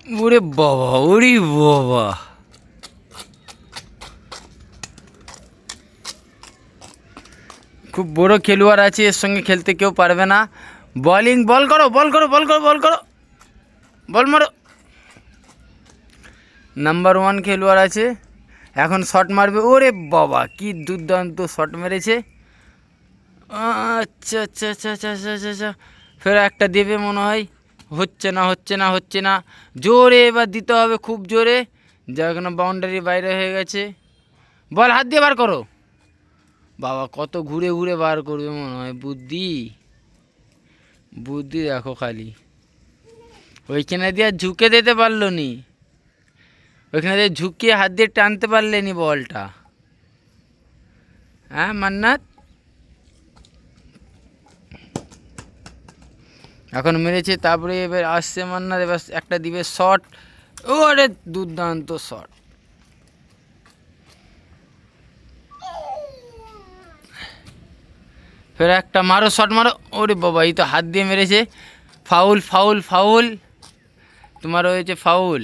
ওরে বাবা, ওরে বাবা, খুব বড় খেলোয়াড় আছে, এর সঙ্গে খেলতে কেউ পারবে না। বলিং, বল করো, বল করো, বল করো, বল করো, বল মারো। নাম্বার 1 খেলোয়াড় আছে, এখন শট মারবে। ওরে বাবা, কি দুর্দান্ত শট মেরেছে। আচ্ছা আচ্ছা আচ্ছা আচ্ছা আচ্ছা আচ্ছা আচ্ছা, ফের একটা দেবে মনে হয়। হচ্ছে না, হচ্ছে না, হচ্ছে না, জোরে এবার দিতে হবে, খুব জোরে। যখন বাউন্ডারি বাইরে হয়ে গেছে, বল হাত দিয়ে বার করো। বাবা, কত ঘুরে ঘুরে বার করবে মনে হয়। বুদ্ধি, বুদ্ধি দেখো খালি। ওইখানে দিয়ে ঝুঁকে দিতে পারলো নি, ওইখানে দিয়ে ঝুঁকিয়ে হাত দিয়ে টানতে পারলেনি বলটা। হ্যাঁ মান্নাত, এখন মেরেছে, তারপরে এবার আসছে মান্নাত, এবার একটা দিবে শট। ওরে দুর্দান্ত শট। ফের একটা মারো, শট মারো। ওরে বাবা, এই তো হাত দিয়ে মেরেছে। ফাউল, ফাউল, ফাউল, তোমার হয়েছে ফাউল।